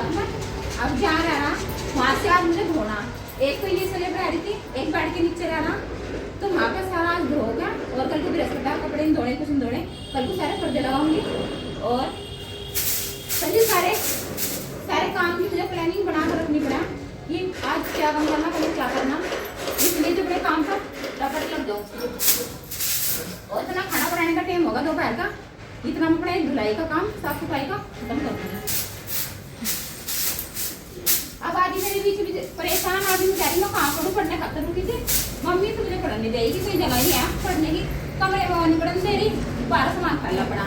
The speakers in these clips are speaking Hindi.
दूँ मैं। अब जा रहा ना वहाँ से आज मुझे धोना, एक तो ये स्लेब रह रही थी, एक बेड के नीचे रहना, तो वहाँ का सारा आज धो गया। और कल को बृहस्पतिवार कपड़े नहीं धोने, कुछ नहीं धोने, कल को सारे पर्दे लगाऊंगी। और सभी सारे काम की मुझे प्लानिंग बना कर रखनी पड़ा कि आज क्या काम करना, कल क्या करना, इसलिए जो बड़े काम पर टपट लग जाऊँ। और इतना खाना बनाने का टाइम होगा दोपहर का, इतना मैं अपने धुलाई का काम, साफ सफाई का खत्म कर दूँगी। अब आदि मेरे बीच बीच परेशान, आदि में कह रही मैं कहाँ पढ़ूँ, पढ़ने खातर रुकी थी। मम्मी तो मुझे पढ़ने देगी, कोई जगह ही है पढ़ने की, कमरे में नहीं पढ़ने दे रही, बारह सामान फैला पड़ा।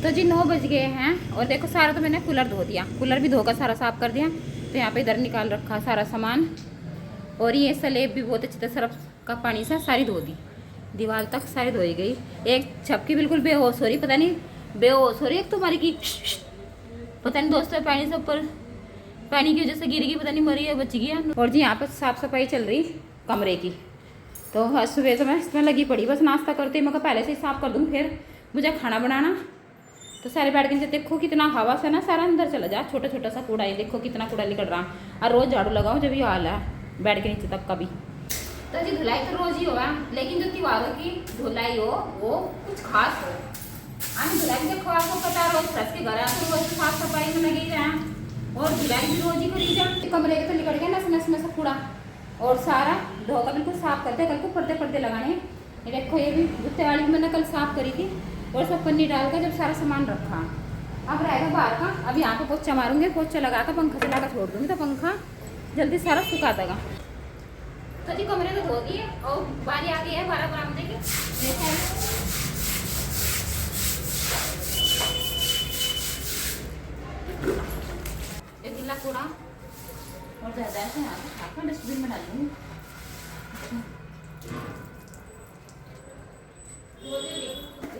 तो जी 9 बज गए हैं और देखो सारा तो मैंने कूलर धो दिया, कूलर भी धोकर सारा साफ कर दिया। तो यहाँ पे इधर निकाल रखा सारा सामान। और ये स्लेब भी बहुत अच्छी तरह सर्फ का पानी से सारी धो दी, दीवार तक सारी धोई गई। एक छपकी बिल्कुल बेहोश हो रही, पता नहीं बेहोश हो रही है तुम्हारी की, पता नहीं दोस्तों पानी से ऊपर, पानी की वजह से गिर गई, पता नहीं मरी है बच गया। और जी यहाँ पर साफ़ सफाई चल रही कमरे की। तो आज सुबह से मैं इसमें लगी पड़ी, बस नाश्ता करते ही मैं पहले से ही साफ़ कर दूँ, फिर मुझे खाना बनाना। तो सारे बैठ के नीचे देखो कितना हवा से ना सारा अंदर चला जा, छोटा छोटा सा कूड़ा है, देखो कितना कूड़ा निकल रहा। और रोज़ झाड़ू लगाओ जब ये हाल है बैठ के नीचे तक का भी। तो जी धुलाई तो रोज़ ही होगा, लेकिन जो त्योहारों की धुलाई हो वो कुछ खास हो। आने धुलाई देखो आपको पता है, रोज फ्रेश के घर आते रोज साफ सफाई में लगे जाए और धुलाई भी रोज ही करी जाए। कमरे के तो निकल गया नस में से कूड़ा, और सारा धोकर बिल्कुल साफ करते, कल को पर्दे लगाने। ये देखो ये भी जुत्ते वाली मैंने कल साफ करी थी, और सब पन्नी डालकर जब सारा सामान रखा। अब रहेगा बाहर का, अब यहाँ पे पोछा मारूंगी, पोछा लगाकर पंखा चला कर छोड़ दूँगी, तो पंखा जल्दी सारा सुखा देगा। तो जी कमरे तो धो दिए और बारी आ गई है 12 बरामदे की। एक गिल्ला कूड़ा और ज़्यादा है, यहाँ से खाकर डस्टबिन में डालूंगी।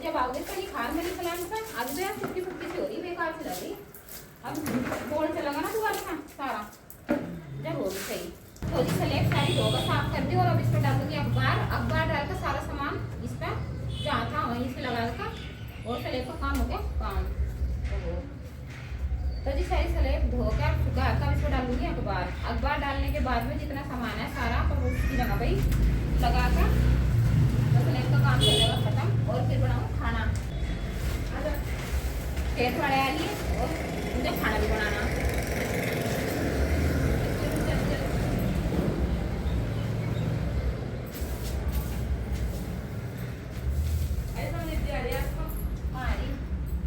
जब आओगे तो खार मेरी प्लान पर आज तो यार 50-50 से हो रही, बेकार से लग रही। अब बोर्ड से लगा ना दोबारा का सारा, जब होगी सही। तो जी स्लेब सारी धोकर साफ कर दी, और अब इस पर डाल दूंगी अखबार डालकर सारा सामान इस पर जहाँ था वहीं से लगा कर, और स्लेब का काम हो गया काम। तो जी सारी स्लेब धोकर सुखा कर इस पर डालूंगी अखबार डालने के बाद में जितना सामान है सारा पर उसकी जगह भाई लगा कर तो स्लेब का काम चलेगा खत्म। और फिर बनाऊँ खाना, खेत वाले आ लिए और मुझे खाना भी बनाना।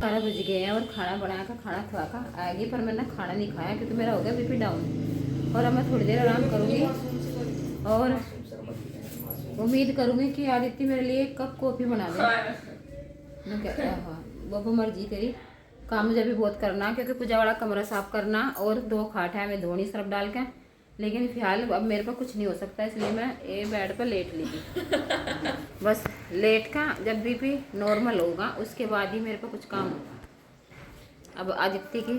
खाना बज गए हैं और खाना बनाकर खाना खुआ कर आएगी, पर मैंने खाना नहीं खाया क्योंकि मेरा हो गया बीपी डाउन। और अब मैं थोड़ी देर आराम करूँगी और उम्मीद करूँगी कि आदित्य मेरे लिए 1 कप कॉफ़ी बना दे। मैं कहता हाँ बाबा मर्जी तेरी, काम मुझे भी बहुत करना क्योंकि पूजा वाला कमरा साफ करना और 2 खाट है मैं धोनी सर्फ डाल के। लेकिन फिलहाल अब मेरे पर कुछ नहीं हो सकता, इसलिए मैं ये बेड पर लेट ली थी। बस लेट का जब बीपी नॉर्मल होगा उसके बाद ही मेरे पर कुछ काम होगा। अब आदित्य की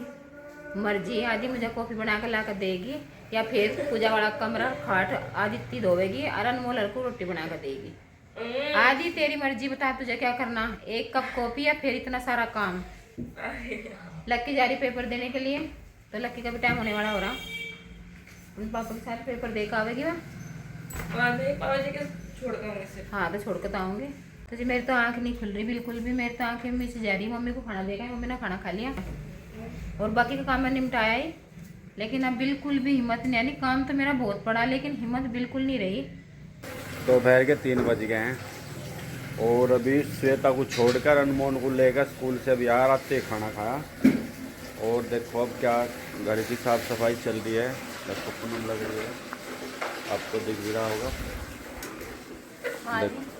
मर्जी है, आदि मुझे कॉफ़ी बना कर ला कर देगी या फिर पूजा वाला कमरा खाट आदित्य धोवेगी और अनमोल को रोटी बना कर देगी। आदि तेरी मर्जी बता तुझे क्या करना, 1 कप कॉफ़ी या फिर इतना सारा काम। लक्की जा रही पेपर देने के लिए, तो लक्की का भी टाइम होने वाला हो रहा, उन पापा के साथ पेपर दे कर आवेगी वह। हाँ तो छोड़ कर तो आऊँगी। तो जी मेरी तो आँख नहीं खुल रही बिल्कुल भी, मेरी तो आँखें मिच जा रही। मम्मी को खाना देगा, मम्मी ने खाना खा लिया और बाकी का काम मैंने निपटाया ही, लेकिन अब बिल्कुल भी हिम्मत नहीं, यानी काम तो मेरा बहुत पड़ा लेकिन हिम्मत बिल्कुल नहीं रही। दोपहर के 3 बज गए हैं और अभी श्वेता को छोड़कर अनमोल को लेकर स्कूल से अभी आ आते खाना खाया। और देखो अब क्या घर की साफ़ सफाई चल रही है, देखो पूनम लग रही है, आपको दिख भी रहा होगा।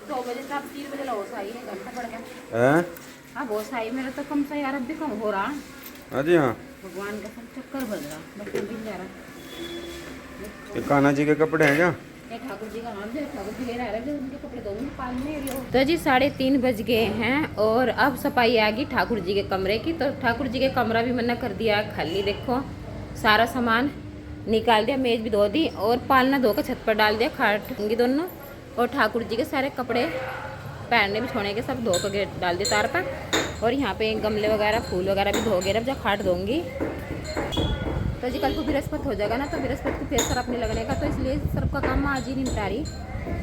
2 बजे से 3 बजे लो सही है, घंटा पड़ गया। हैं? हाँ बहुत सही, मेरा तो कम से यार अब भी कम हो रहा। हाँ जी हाँ, भगवान का सब चक्कर बज रहा, बस मिल जा रहा। ये कान्हा जी के कपड़े हैं क्या? ठाकुर जी का नाम जो ठाकुर जी ले रहा है, उनके कपड़े दोगे पालने। तो जी 3:30 बज गए हैं और अब सफाई आ गई ठाकुर जी के कमरे की। तो ठाकुर जी के कमरा भी मैंने कर दिया खाली, देखो सारा सामान निकाल दिया, मेज भी धो दी और पालना धोकर छत पर डाल दिया, खाट होंगी दोनों। और ठाकुर जी के सारे कपड़े पहनने बिछोने के सब धो कर डाल दिए तार पर। और यहाँ पे गमले वगैरह फूल वगैरह भी धो गए, अब जब खाट दूँगी तो जी कल को बृहस्पति हो जाएगा ना, तो बृहस्पति को फिर सर्फ नहीं लगने का, तो इसलिए सर्फ का काम आज ही निपटा रही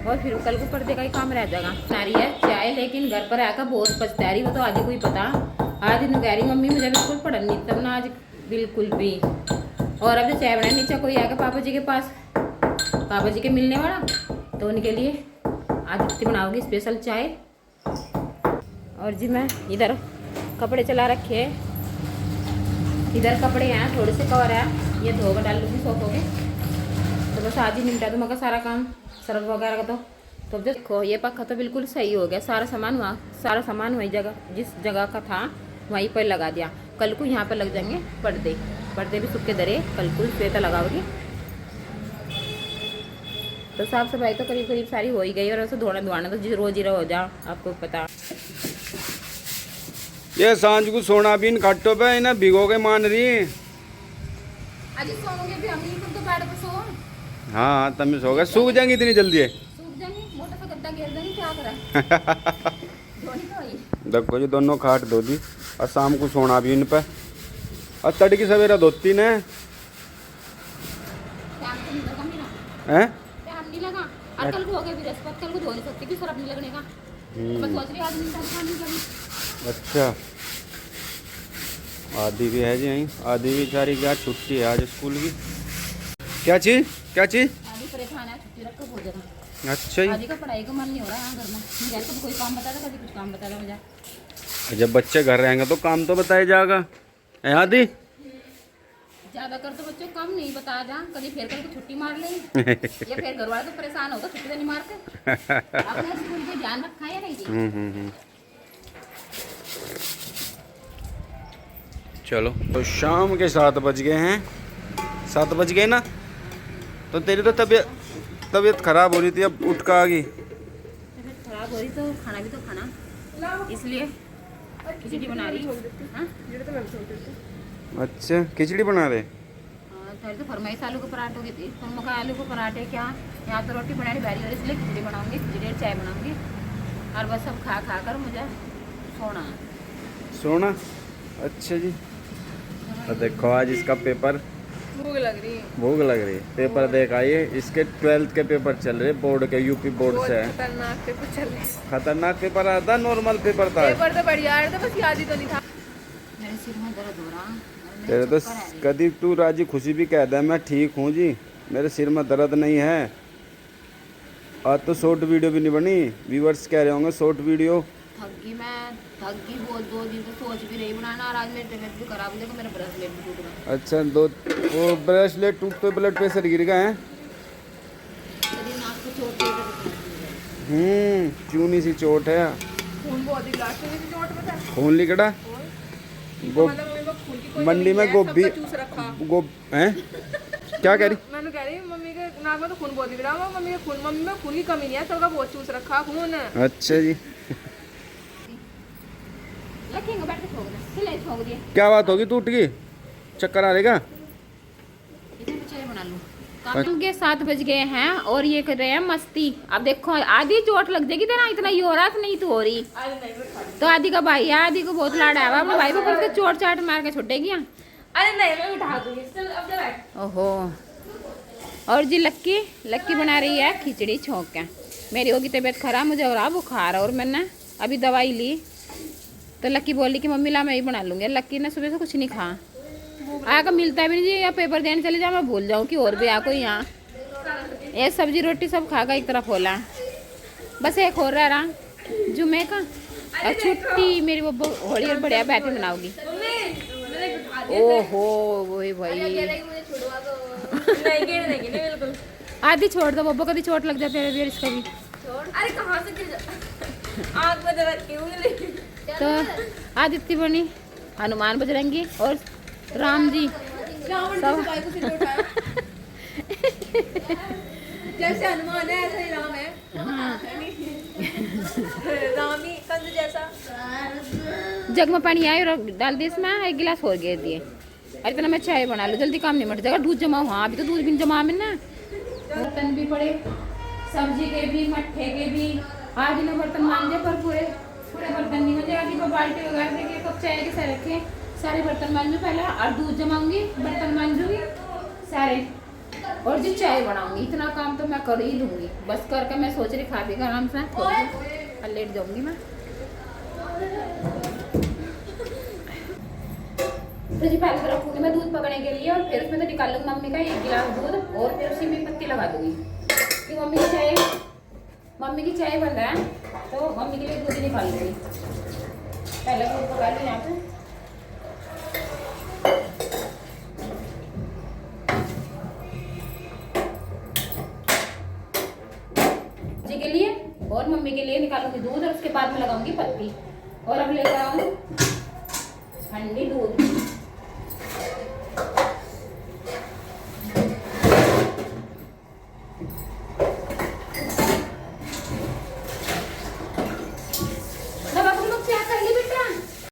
और फिर कल को पर्दे का ही काम रह जाएगा। नारी है चाय, लेकिन घर पर आकर बहुत पछता रही, वो तो आदि को ही पता। आदि ने कह रही मम्मी मुझे बिल्कुल पढ़न नहीं तब ना आज बिल्कुल भी। और अब जो चाय बनाए नीचे कोई आएगा पापा जी के पास, पापा जी के मिलने वाला, तो उनके लिए आज इतनी बनाओगी स्पेशल चाय। और जी मैं इधर कपड़े चला रखे, इधर कपड़े हैं थोड़े से कवर है, ये धोकर डाल लूँगी सोफों के, तो बस आज ही निपटा दूँ मगर सारा काम सर्फ वगैरह का। तो अब देखो ये पक्का तो बिल्कुल सही हो गया, सारा सामान वही जगह जिस जगह का था वहीं पर लगा दिया। कल को यहाँ पर लग जाएंगे पर्दे भी सूखे दरे, कल को श्वेता लगाओगी। तो साफ सफाई तो करीब करीब सारी हो ही गई, और ऐसे धोना तो रोज ही हो जा, आपको पता। ये सांझ को सोना भी इन खट्टों पे इन्हें भिगो के मान रही। आज सोओगे भी हम ही तो बेड पे सो। हाँ तब सो गए, सूख जाएंगी इतनी जल्दी है। सूख जाएंगी, मोटा सा गद्दा घेर देंगे, क्या करा। देखो जी दोनों खाट धो दी, और शाम को सोना भी इन पे, और तड़की सवेरा धोती ने हैं। और कल को हो गया बृहस्पति, कल को धो नहीं सकती कि सर्फ नहीं लगने का, तो मैं सोच रही आज नहीं करी। अच्छा आदि भी है जी यहीं, आदि भी बेचारी क्या छुट्टी है आज स्कूल की। क्या चीज़ आदि परेशान है, छुट्टी रख कर हो जाएगा। अच्छा ही आदि का पढ़ाई का मन नहीं हो रहा है घर में, मुझे कभी कोई काम बता दे, कभी कुछ काम बता दे मुझे। जब बच्चे घर रहेंगे तो काम तो बताया जाएगा। है आदि ज्यादा कर तो बच्चों को काम नहीं बताया जा, कभी फिर कल को छुट्टी मार ले या फिर घर वाले तो परेशान हो तो छुट्टी तो नहीं मारते। अपने स्कूल पे ध्यान रखा है नहीं जी। चलो तो शाम के 7 बज गए हैं, 7 बज गए ना, तो तेरी तो तबीयत खराब हो रही थी, अब उठ का आ गई। तबीयत खराब हो रही तो खाना भी तो खाना, इसलिए खिचड़ी बना रही। हाँ? अच्छा खिचड़ी बना रहे। थोड़ी तो फरमाइश आलू के पराठों की थी, तो मका आलू के पराठे क्या, यहाँ तो रोटी बनानी भारी और इसलिए खिचड़ी बनाऊंगी, खिचड़ी और चाय बनाऊंगी, और बस सब खा कर मुझे सोना। अच्छा जी। तो देखो आज इसका पेपर, भूख लग रही पेपर देख आइए, इसके 12th के पेपर चल रहे बोर्ड के, यूपी बोर्ड से है। खतरनाक पेपर चल रहे, खतरनाक पेपर आया था, नॉर्मल पेपर था। पेपर तो बढ़िया आ रहा था, बस याद ही तो नहीं था। मेरे सिर में दर्द हो रहा, तेरे तो कभी तू राजी खुशी भी कह दे मैं ठीक हूँ जी, मेरे सिर में दर्द नहीं है। आज तो शॉर्ट वीडियो भी नहीं बनी, व्यूअर्स कह रहे होंगे शॉर्ट वीडियो। थक गई बहुत, 2 दिन से सोच भी रही बनाना, और आज मेरी तबीयत भी खराब, देखो मेरा ब्रेसलेट भी टूट गया। अच्छा वो ब्रेसलेट टूट तो ब्लड प्रेशर गिर गए हैं। चूनी सी चोट है, खून बहुत ही लास्ट में चोट में था, खून लिकड़ा। मंडी में गोभी हैं क्या कह रही? मैंने कह रही मम्मी के नाक में तो खून बहुत निकला, मम्मी में खून की कमी नहीं है, सबका बहुत चूस रखा खून। अच्छा जी ठोक दिए। क्या बात होगी, टूट गई, चक्कर आ रहेगा। बना लूं। काम के 7 बज गए हैं और ये कर रहे हैं मस्ती। अब देखो आधी चोट लग जाएगी तेरा, इतना ही हो रहा तो नहीं तो हो रही। तो आदि का भाई है, आदि को बहुत लाड़ा है, अपने भाई को चोट चाट मार के छुटेगी। अरे नहीं मैं उठा दूंगी, चल अब जा बैठ। ओहो। और जी लक्की बना रही है खिचड़ी छोंक के। मेरी होगी तबीयत खराब, मुझे हो रहा बुखार, और मैंने अभी दवाई ली तो लक्की बोली कि मम्मी ला मैं ही बना लूँगी। लक्की ने सुबह से कुछ नहीं खा, आकर मिलता भी नहीं जी, या पेपर देने चले जाओ, मैं भूल जाऊँ कि और भी आ कोई यहाँ। ये सब्जी रोटी सब खा कर एक तरफ होला, बस एक हो रहा जुमे का, और छुट्टी मेरी वो होली और बढ़िया बैठे बनाओगी। ओहो वही भाई आधी छोड़ दो बब्बो, कभी चोट लग जाती है इसका भी। अरे कहाँ से गिर जा, आग में जरा क्यों। तो आदित्य बनी हनुमान बजरंगी और राम जी सब जैसे हनुमान है ऐसे ही राम है। हाँ। राम ही कंद जैसा। जग में पानी आए और डाल दिए इसमें, एक गिलास और घेर दिए। अरे इतना मैं चाय बना लो, जल्दी काम निमट जाएगा। दूध जमा हुआ, अभी तो दूध भी जमा में ना, बर्तन भी पड़े, सब्जी के भी मट्ठे के भी। आज ने बर्तन मांजे पर पूरे पूरे बर्तन नहीं मुझे अभी बाल्टी वगैरह देखिए कब चाय के सारे रखे सारे बर्तन मांजू पहले और दूध जमाऊंगी बर्तन मांजूंगी सारे और जो चाय बनाऊंगी इतना काम तो मैं कर ही लूंगी बस करके मैं सोच रही खा पी कर आराम से और लेट जाऊंगी मैं तो जी पहले तो रखूंगी मैं दूध पकड़ने के लिए और फिर उसमें तो निकाल लूंगी मम्मी का 1 गिलास दूध और फिर उसी में पत्ती लगा दूंगी कि मम्मी की चाय बन रहा है तो मम्मी के लिए दूध ही निकाल दूंगी पहले दूध पका लूँ यहाँ पे जी के लिए और मम्मी के लिए निकालूंगी दूध और उसके बाद में लगाऊंगी पत्ती और अब लेकर आऊँ ठंडी दूध